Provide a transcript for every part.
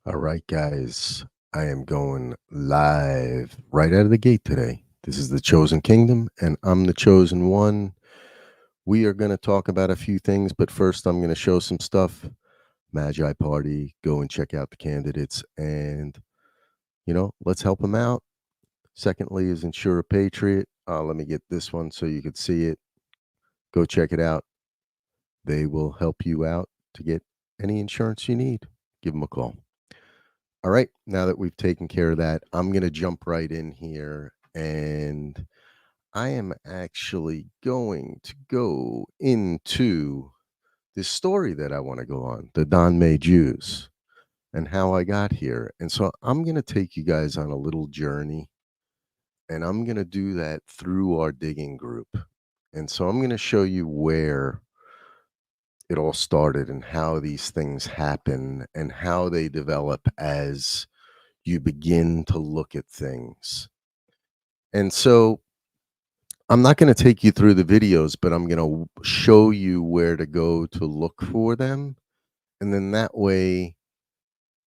All right, guys, I am going live right out of the gate today. This is the Chosen Kingdom, and I'm the Chosen One. We are going to talk about a few things, but first, I'm going to show some stuff. Magi Party, go and check out the candidates, and let's help them out. Secondly, is Insure a Patriot. Let me get this one so you can see it. Go check it out. They will help you out to get any insurance you need. Give them a call. All right, now that we've taken care of that, I'm going to jump right in here, and I am actually going to go into this story that I want to go on, the Dönmeh Jews, and how I got here. And so I'm going to take you guys on a little journey, and I'm going to do that through our digging group. And so I'm going to show you where it all started and how these things happen and how they develop as you begin to look at things. And so I'm not going to take you through the videos, but I'm going to show you where to go to look for them. And then that way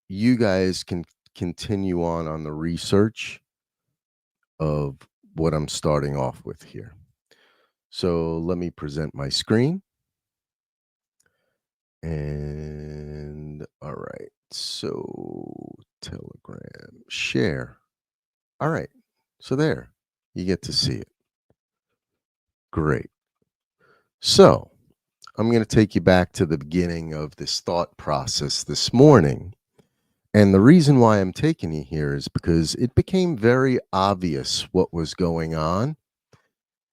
you guys can continue on the research of what I'm starting off with here. So let me present my screen. And all right. So Telegram, share. All right. So there, you get to see it. Great. So I'm going to take you back to the beginning of this thought process this morning. And the reason why I'm taking you here is because it became very obvious what was going on.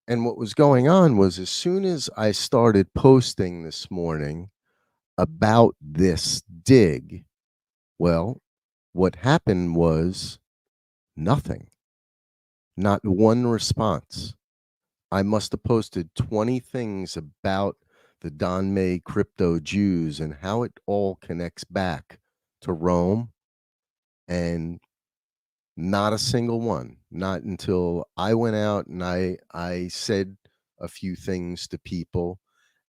And what was going on was as soon as I started posting this morning about this dig, well, what happened was nothing, not one response. I must have posted 20 things about the Dönmeh crypto Jews and how it all connects back to Rome, and not a single one. Not until I went out and I said a few things to people,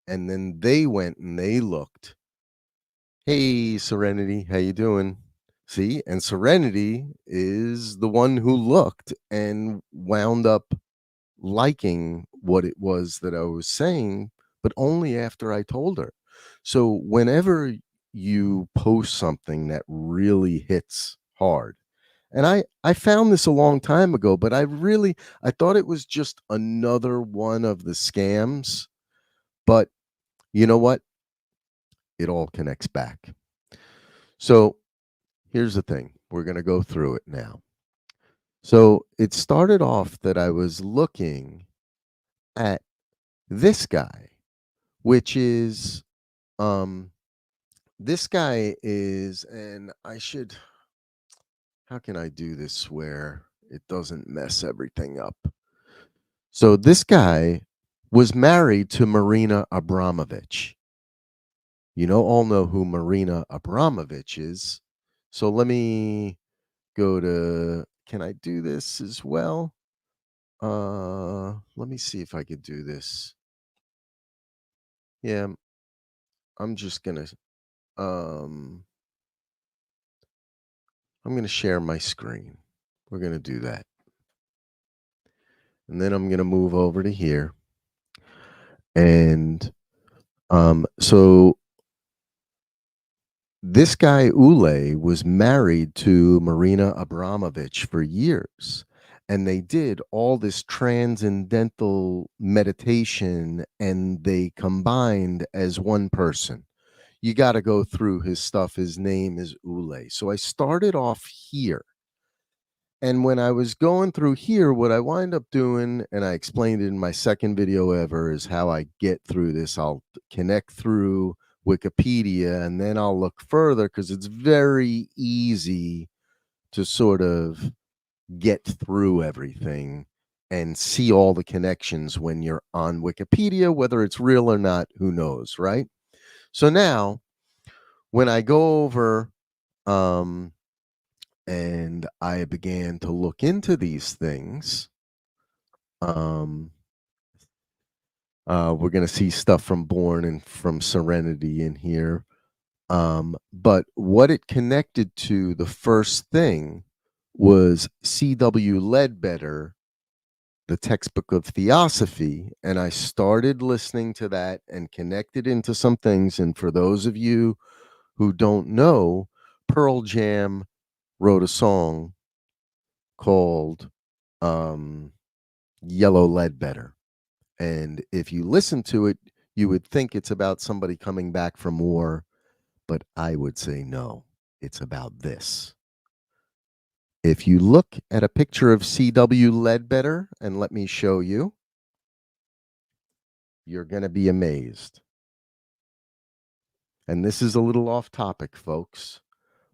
and then they went and they looked. Hey, Serenity, how you doing? See, and Serenity is the one who looked and wound up liking what it was that I was saying, but only after I told her. So whenever you post something that really hits hard, and I found this a long time ago, but I thought it was just another one of the scams, but you know what? It all connects back. So here's the thing. We're going to go through it now. So it started off that I was looking at this guy, which is um this guy is, and I should, how can I do this where it doesn't mess everything up? So this guy was married to Marina Abramovich. All know who Marina Abramovich is. So let me go to, can I do this as well? Let me see if I could do this. Yeah, I'm just gonna um I'm gonna share my screen. We're gonna do that. And then I'm gonna move over to here. And so this guy Ule was married to Marina Abramovich for years. And they did all this transcendental meditation and they combined as one person. You got to go through his stuff. His name is Ule. So I started off here. And when I was going through here, what I wind up doing, and I explained it in my second video ever, is how I get through this. I'll connect through Wikipedia and then I'll look further because it's very easy to sort of get through everything and see all the connections when you're on Wikipedia, whether it's real or not, who knows, right? So now when I go over and I began to look into these things, um, we're going to see stuff from Born and from Serenity in here. But what it connected to, the first thing, was C.W. Ledbetter, the textbook of Theosophy, and I started listening to that and connected into some things. And for those of you who don't know, Pearl Jam wrote a song called um, Yellow Ledbetter. And if you listen to it, you would think it's about somebody coming back from war, but I would say no, it's about this. If you look at a picture of C.W. Ledbetter, and let me show you, you're going to be amazed. And this is a little off topic, folks,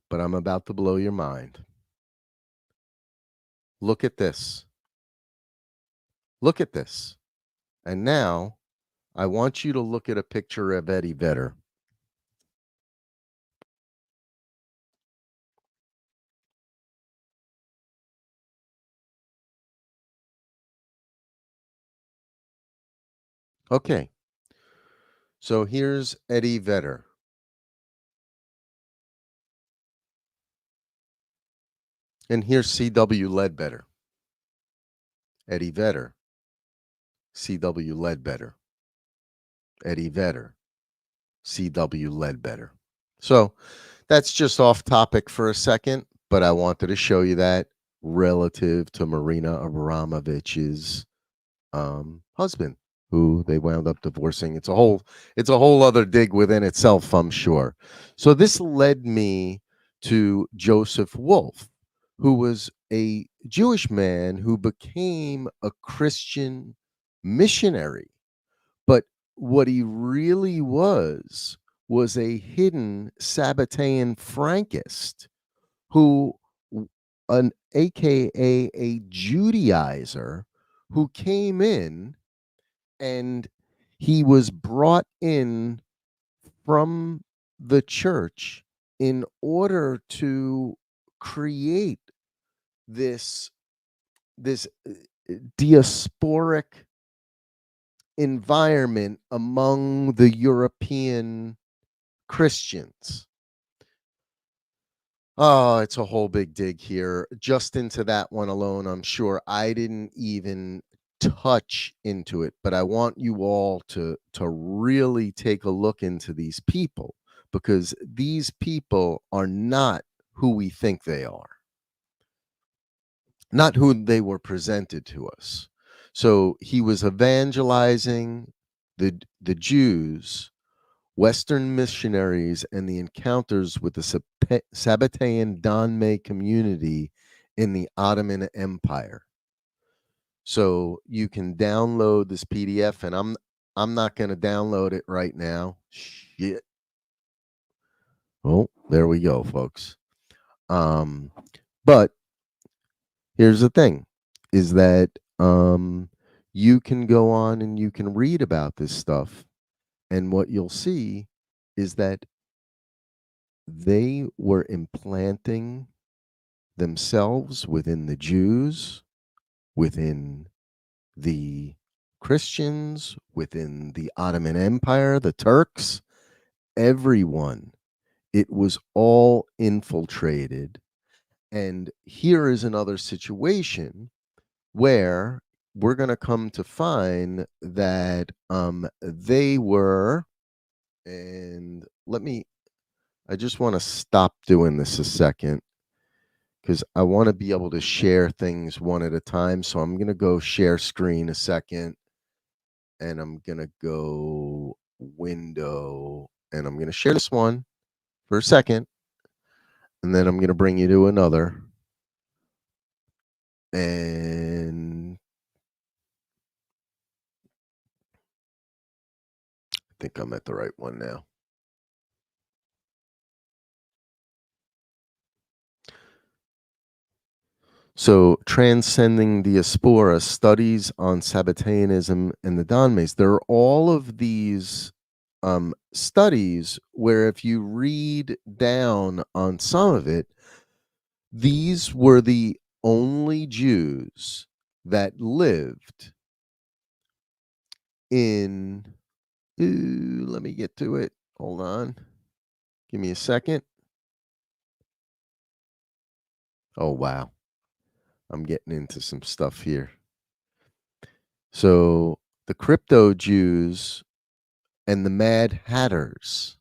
but I'm about to blow your mind. Look at this. Look at this. And now I want you to look at a picture of Eddie Vedder. Okay. So here's Eddie Vedder. And here's C.W. Ledbetter. Eddie Vedder. C.W. Ledbetter. Eddie Vedder. C.W. Ledbetter. So that's just off topic for a second, but I wanted to show you that relative to Marina Abramovich's husband, who they wound up divorcing. It's a whole other dig within itself, I'm sure. So this led me to Joseph Wolf, who was a Jewish man who became a Christian missionary. But what he really was a hidden Sabbatean Frankist who an aka a Judaizer who came in, and he was brought in from the church in order to create this diasporic environment among the European Christians. Oh, it's a whole big dig here. Just into that one alone, I'm sure I didn't even touch into it, but I want you all to really take a look into these people, because these people are not who we think they are, not who they were presented to us. So he was evangelizing the Jews, Western missionaries, and the encounters with the Sabbatean Dönmeh community in the Ottoman Empire. So you can download this PDF, and I'm not going to download it right now. Shit. Oh, there we go, folks. But here's the thing: is that you can go on and you can read about this stuff, and what you'll see is that they were implanting themselves within the Jews, within the Christians, within the Ottoman Empire, the Turks, everyone. It was all infiltrated. And here is another situation where we're going to come to find that they were, and I just want to stop doing this a second, because I want to be able to share things one at a time. So I'm going to go share screen a second, and I'm going to go window, and I'm going to share this one for a second, and then I'm going to bring you to another. And I think I'm at the right one now. So, Transcending Diaspora, Studies on Sabbateanism and the Dönmehs. There are all of these studies where, if you read down on some of it, these were the only Jews that lived in, let me get to it. Hold on. Give me a second. Oh, wow. I'm getting into some stuff here. So, the crypto Jews and the Mad Hatters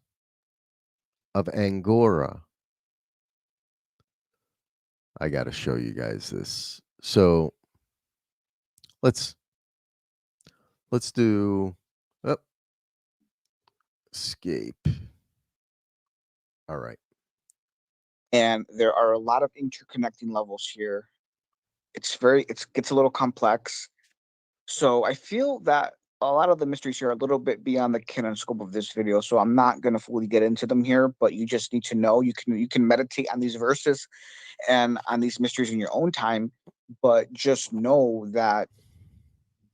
of Angora. I got to show you guys this. So, let's do oh, escape. All right. And there are a lot of interconnecting levels here. It gets a little complex. So I feel that a lot of the mysteries here are a little bit beyond the canon scope of this video. So I'm not going to fully get into them here, but you just need to know you can meditate on these verses and on these mysteries in your own time, but just know that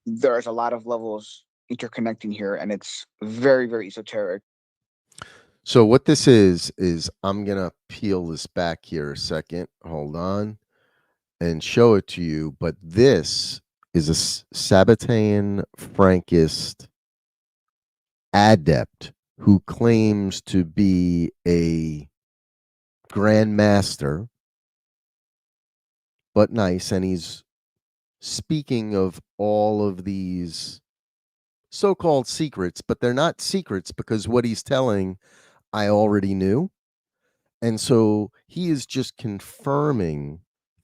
there's a lot of levels interconnecting here, and it's very, very esoteric. So what this is I'm going to peel this back here a second. Hold on. And show it to you, but this is a Sabbatean Frankist adept who claims to be a grandmaster, but nice, and he's speaking of all of these so-called secrets, but they're not secrets because what he's telling I already knew. And so he is just confirming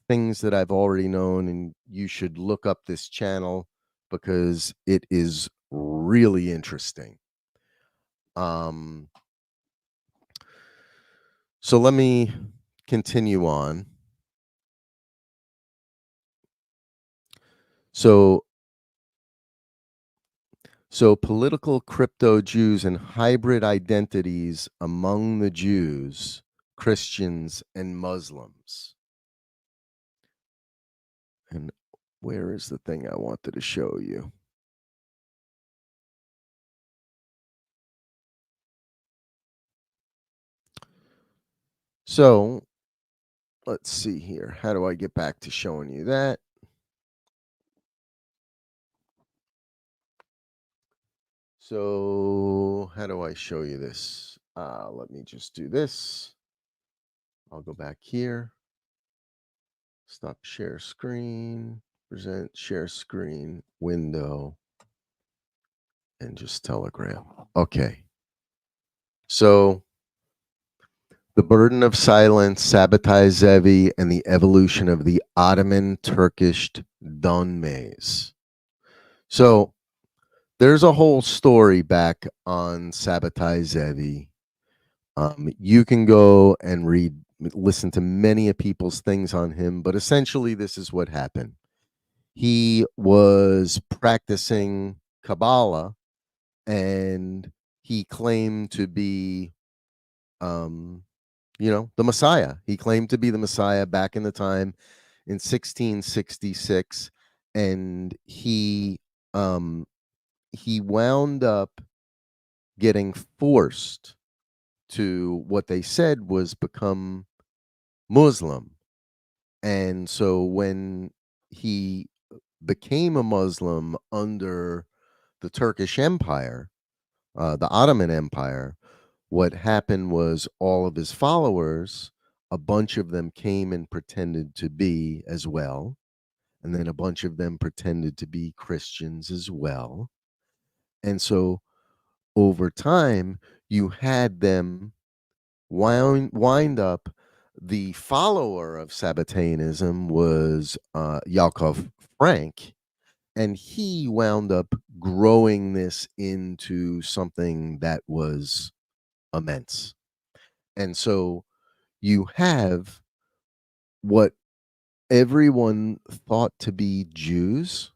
things that I've already known, and you should look up this channel because it is really interesting. Um, so let me continue on. So political crypto Jews and hybrid identities among the Jews, Christians, and Muslims. And where is the thing I wanted to show you? So let's see here. How do I get back to showing you that? So how do I show you this? Let me just do this. I'll go back here. Stop share screen, present share screen, window, and just Telegram. Okay. So the burden of silence, Sabbatai Zevi, and the evolution of the Ottoman Turkish Dönmehs. So there's a whole story back on Sabbatai Zevi. You can go and listen to many of people's things on him, but essentially, this is what happened. He was practicing Kabbalah, and he claimed to be, the Messiah. He claimed to be the Messiah back in the time in 1666, and he wound up getting forced to what they said was become Muslim. And so when he became a Muslim under the Turkish Empire, the Ottoman Empire, what happened was all of his followers, a bunch of them came and pretended to be as well. And then a bunch of them pretended to be Christians as well. And so over time, you had them wind up. The follower of Sabbateanism was Yakov Frank, and he wound up growing this into something that was immense. And so you have what everyone thought to be Jews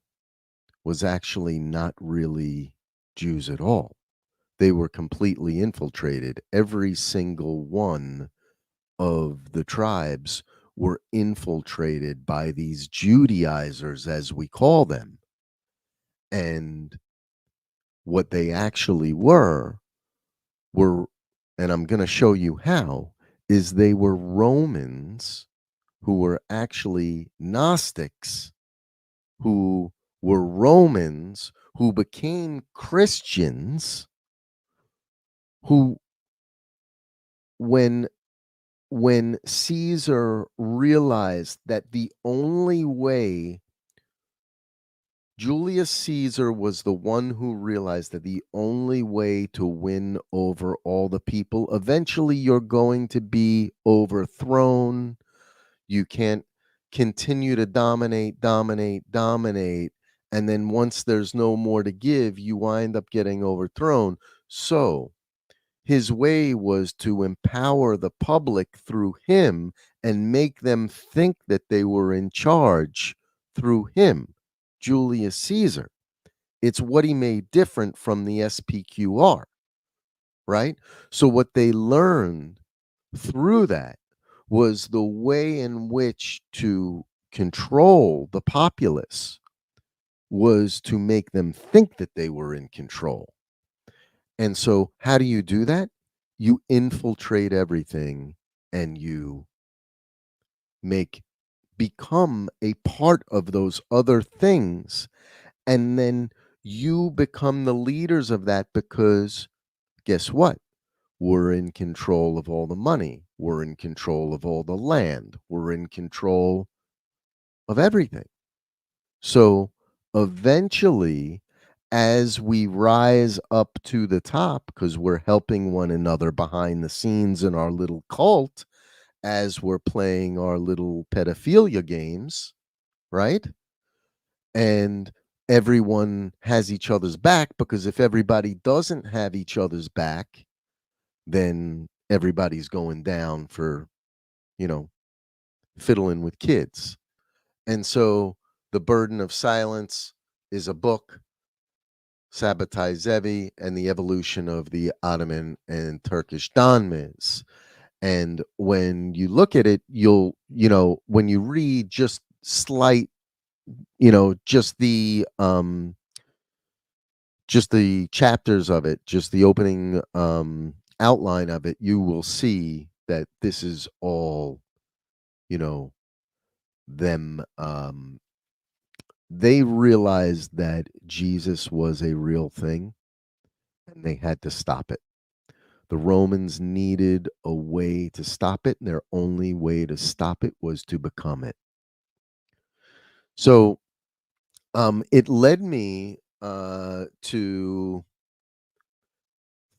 was actually not really Jews at all. They were completely infiltrated. Every single one of the tribes were infiltrated by these Judaizers, as we call them. And what they actually were, and I'm going to show you how, is they were Romans who were actually Gnostics, who were Romans who became Christians, who when Caesar realized that the only way Julius Caesar was the one who realized that the only way to win over all the people, eventually you're going to be overthrown. You can't continue to dominate, dominate, dominate. And then once there's no more to give, you wind up getting overthrown. So his way was to empower the public through him and make them think that they were in charge through him, Julius Caesar. It's what he made different from the SPQR, right? So, what they learned through that was the way in which to control the populace was to make them think that they were in control. And so, how do you do that? You infiltrate everything and you make become a part of those other things. And then you become the leaders of that because guess what? We're in control of all the money. We're in control of all the land. We're in control of everything. So eventually, as we rise up to the top, because we're helping one another behind the scenes in our little cult, as we're playing our little pedophilia games, right? And everyone has each other's back because if everybody doesn't have each other's back, then everybody's going down for, you know, fiddling with kids. And so The Burden of Silence is a book, Sabbatai Zevi, and the evolution of the Ottoman and Turkish Dönmehs. And when you look at it, when you read just slight, just the chapters of it, just the opening outline of it, you will see that this is all, you know, them they realized that Jesus was a real thing and they had to stop it. The Romans needed a way to stop it, and their only way to stop it was to become it. So it led me to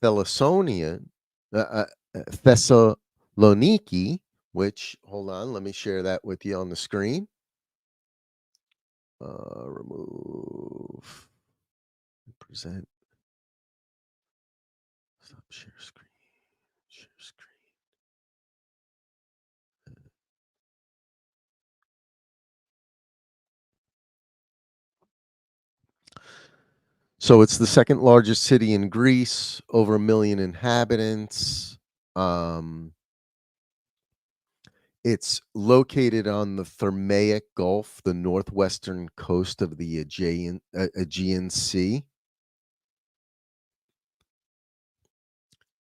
Thessalonian, Thessaloniki, which, hold on, let me share that with you on the screen. Remove, present, stop share screen, share screen. So it's the second largest city in Greece, over 1 million inhabitants. It's located on the Thermaic Gulf, the northwestern coast of the Aegean Sea.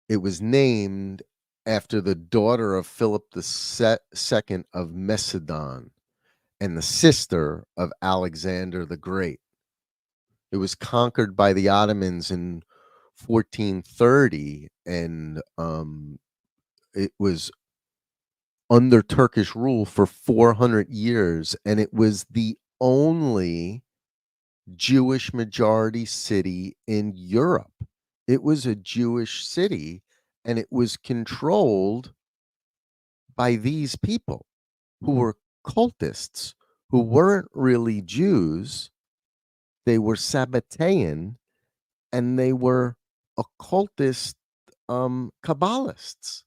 It was named after the daughter of Philip II of Macedon and the sister of Alexander the Great. It was conquered by the Ottomans in 1430, and it was under Turkish rule for 400 years, and it was the only Jewish majority city in Europe. It was a Jewish city, and it was controlled by these people who were cultists, who weren't really Jews. They were Sabbatean, and they were occultist Kabbalists.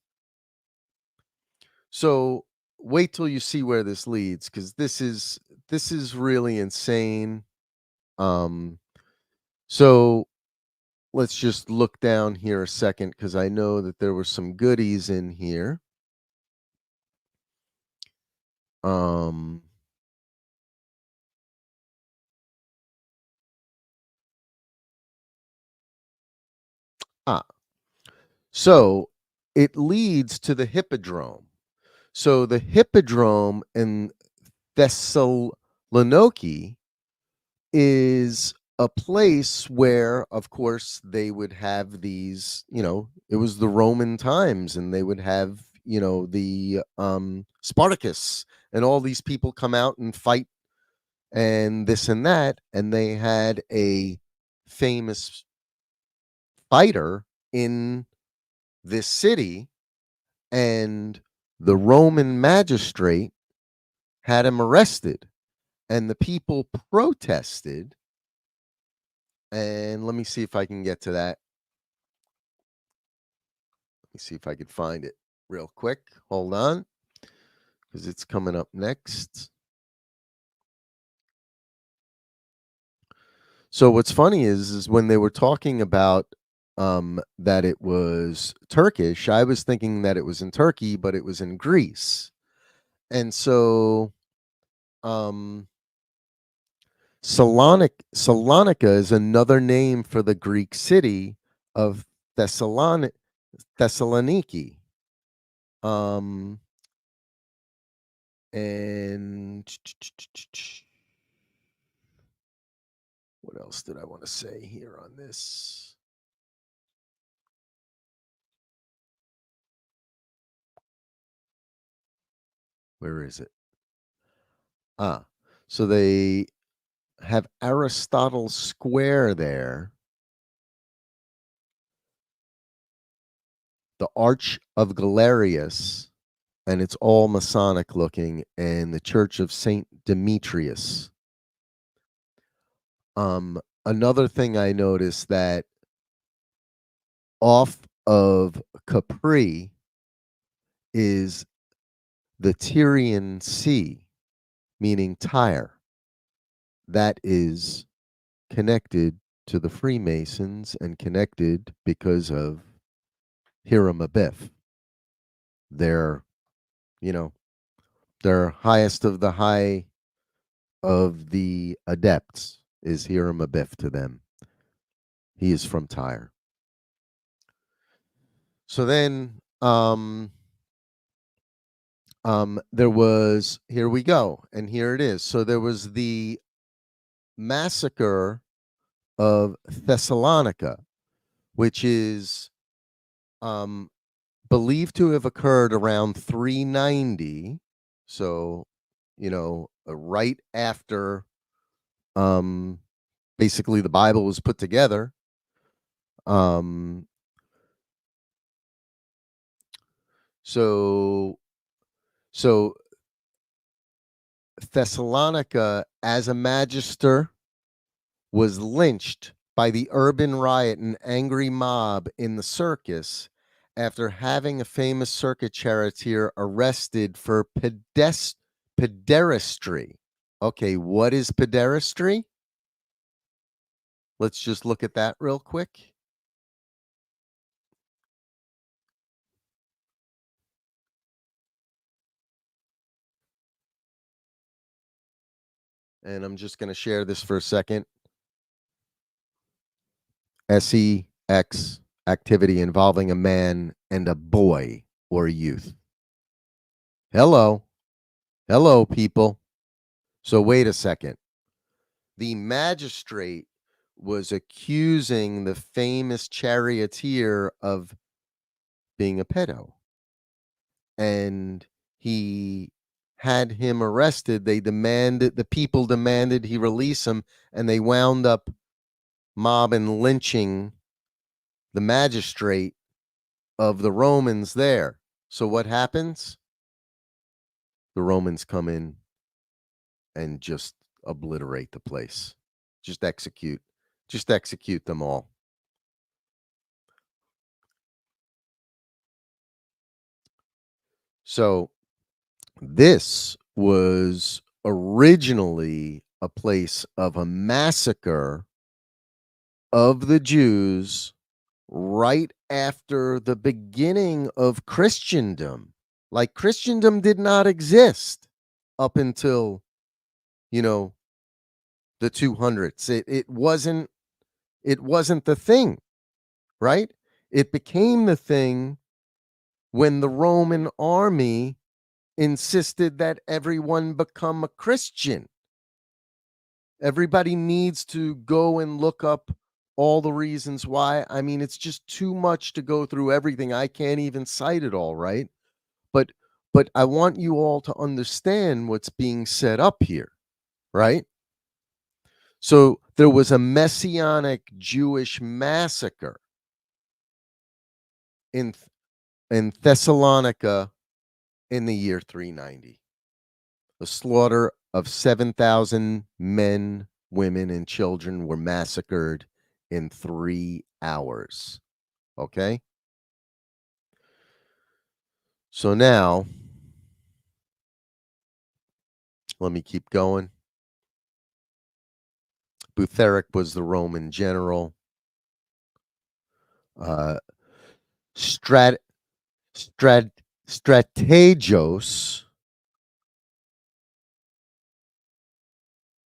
So wait till you see where this leads, because this is really insane. So let's just look down here a second, because I know that there were some goodies in here. Um so it leads to the Hippodrome. So the Hippodrome in Thessaloniki is a place where, of course, they would have these, it was the Roman times, and they would have, the Spartacus and all these people come out and fight and this and that. And they had a famous fighter in this city, and the Roman magistrate had him arrested, and the people protested. And let me see if I can get to that. Let me see if I could find it real quick. Hold on, because it's coming up next. So what's funny is when they were talking about that it was Turkish, I was thinking that it was in Turkey, but it was in Greece. And so Salonika is another name for the Greek city of Thessaloniki. And what else did I want to say here on this? Where is it? So they have Aristotle's Square there, the Arch of Galerius, and it's all Masonic looking, and the Church of Saint Demetrius. Another thing I noticed, that off of Capri is the Tyrian Sea, meaning Tyre. That is connected to the Freemasons and connected because of Hiram Abiff. They're, their highest of the high of the adepts is Hiram Abiff to them. He is from Tyre. So then there was, here we go, and here it is. So there was the massacre of Thessalonica, which is believed to have occurred around 390. So, right after basically the Bible was put together. So Thessalonica, as a magister, was lynched by the urban riot and angry mob in the circus after having a famous circuit charioteer arrested for pederastry. Okay, what is pederastry? Let's just look at that real quick. And I'm just going to share this for a second. SEX, activity involving a man and a boy or youth. Hello, people. So wait a second. The magistrate was accusing the famous charioteer of being a pedo, and he had him arrested. The people demanded he release him, and they wound up mob and lynching the magistrate of the Romans there. So what happens? The Romans come in and just obliterate the place. Just execute them all. So this was originally a place of a massacre of the Jews right after the beginning of Christendom. Like, Christendom did not exist up until, the 200s. It wasn't the thing, right? It became the thing when the Roman army insisted that everyone become a Christian. Everybody needs to go and look up all the reasons why. I mean, it's just too much to go through everything. I can't even cite it all, right? But but I want you all to understand what's being set up here, right? So there was a messianic Jewish massacre in in Thessalonica in the year 390. The slaughter of 7,000 men, women, and children were massacred in 3 hours. Okay? So now, let me keep going. Butheric was the Roman general. Uh, Strat, Strat, Strategos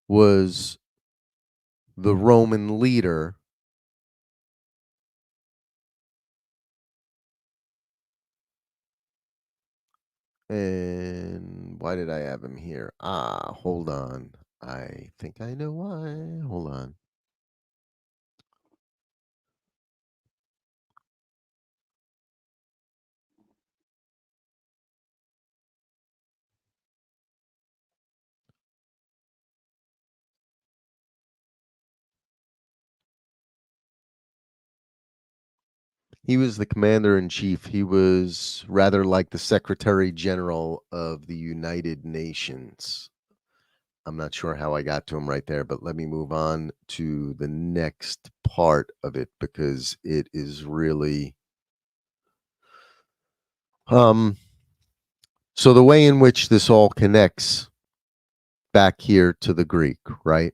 was the Roman leader. And why did I have him here? Hold on. I think I know why. Hold on. He was the commander in chief. He was rather like the secretary general of the United Nations. I'm not sure how I got to him right there, but let me move on to the next part of it because it is really so the way in which this all connects back here to the Greek, right?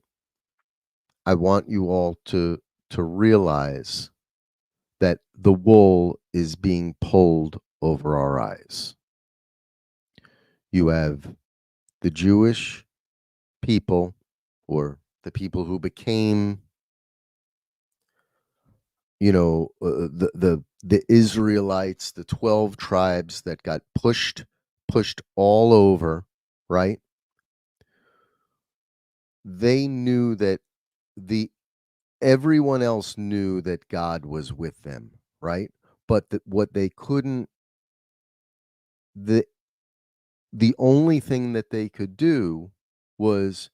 I want you all to realize that the wool is being pulled over our eyes. You have the Jewish people or the people who became the Israelites, the 12 tribes that got pushed all over, right? They knew that the everyone else knew that God was with them, right? But what they couldn't the the only thing that they could do was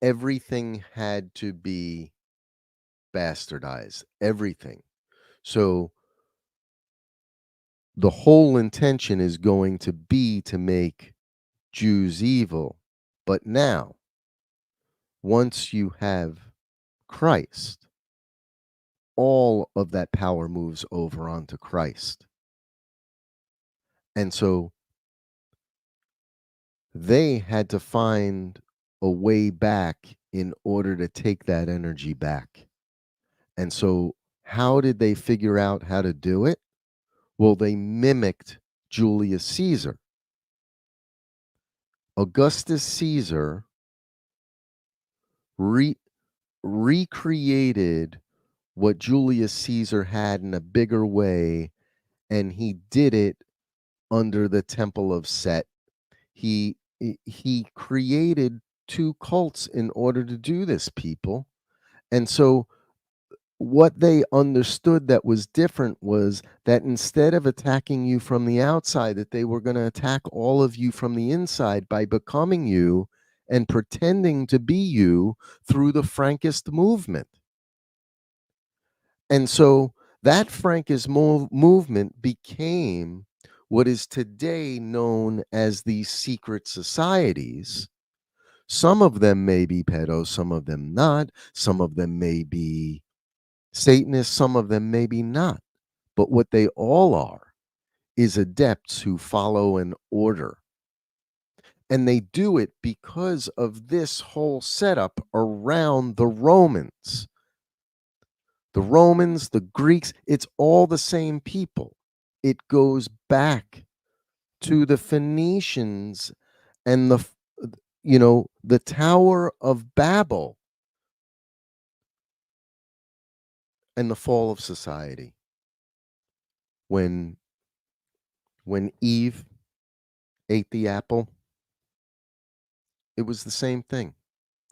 everything had to be bastardized, everything. So the whole intention is going to be to make Jews evil. But now, once you have Christ, all of that power moves over onto Christ. And so they had to find a way back in order to take that energy back. And so, how did they figure out how to do it? Well, they mimicked Julius Caesar. Augustus Caesar recreated what Julius Caesar had in a bigger way, and he did it under the Temple of Set. He created two cults in order to do this, people. And so what they understood that was different was that instead of attacking you from the outside, that they were going to attack all of you from the inside by becoming you and pretending to be you through the Frankist movement. And so that Frankist movement became what is today known as these secret societies. Some of them may be pedos, some of them not. Some of them may be Satanists, some of them maybe not. But what they all are is adepts who follow an order. And they do it because of this whole setup around the Romans. The Romans, the Greeks, it's all the same people. It goes back to the Phoenicians and the Tower of Babel and the fall of society. When Eve ate the apple, it was the same thing.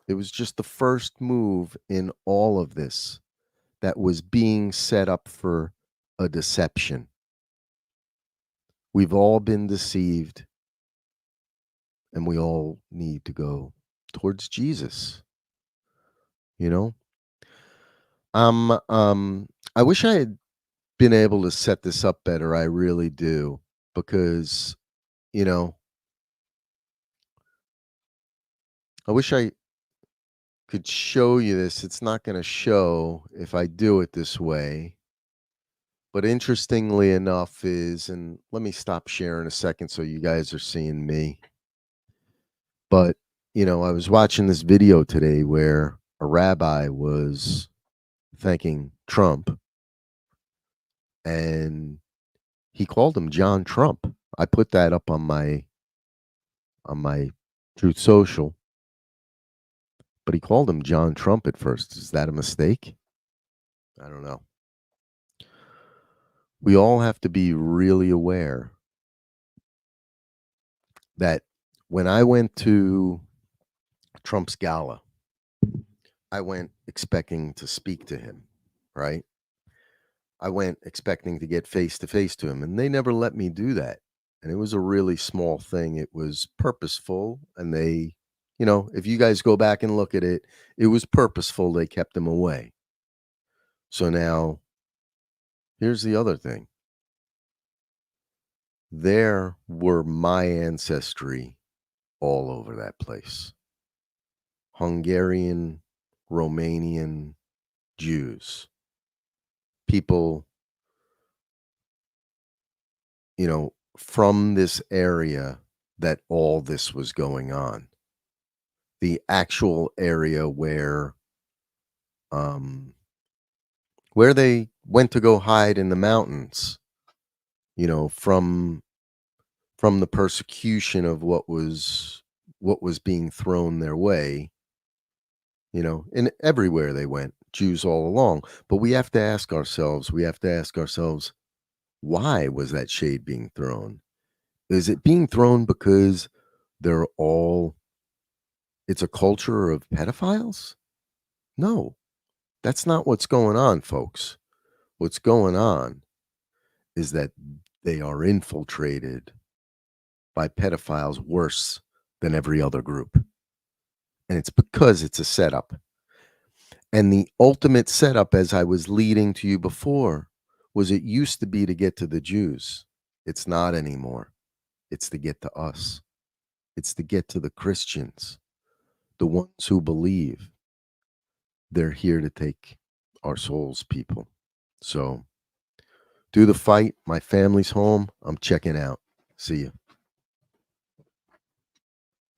It was just the first move in all of this that was being set up for a deception. We've all been deceived, and we all need to go towards Jesus, you know? I wish I had been able to set this up better. I really do, because, you know, I wish I could show you this. It's not going to show if I do it this way. But interestingly enough and let me stop sharing a second so you guys are seeing me. But, I was watching this video today where a rabbi was thanking Trump, and he called him John Trump. I put that up on my Truth Social, but he called him John Trump at first. Is that a mistake? I don't know. We all have to be really aware that when I went to Trump's gala, I went expecting to speak to him, right? I went expecting to get face to face to him, and they never let me do that. And it was a really small thing. It was purposeful, and they, if you guys go back and look at it, it was purposeful. They kept him away. So now, here's the other thing. There were my ancestry all over that place. Hungarian, Romanian Jews, people, from this area that all this was going on. The actual area where they went to go hide in the mountains, from the persecution of what was being thrown their way, and everywhere they went, Jews all along. But we have to ask ourselves, why was that shade being thrown? Is it being thrown because it's a culture of pedophiles? No, that's not what's going on, folks. What's going on is that they are infiltrated by pedophiles worse than every other group. And it's because it's a setup. And the ultimate setup, as I was leading to you before, was it used to be to get to the Jews. It's not anymore. It's to get to us. It's to get to the Christians, the ones who believe. They're here to take our souls, people. So do the fight. My family's home. I'm checking out. See you.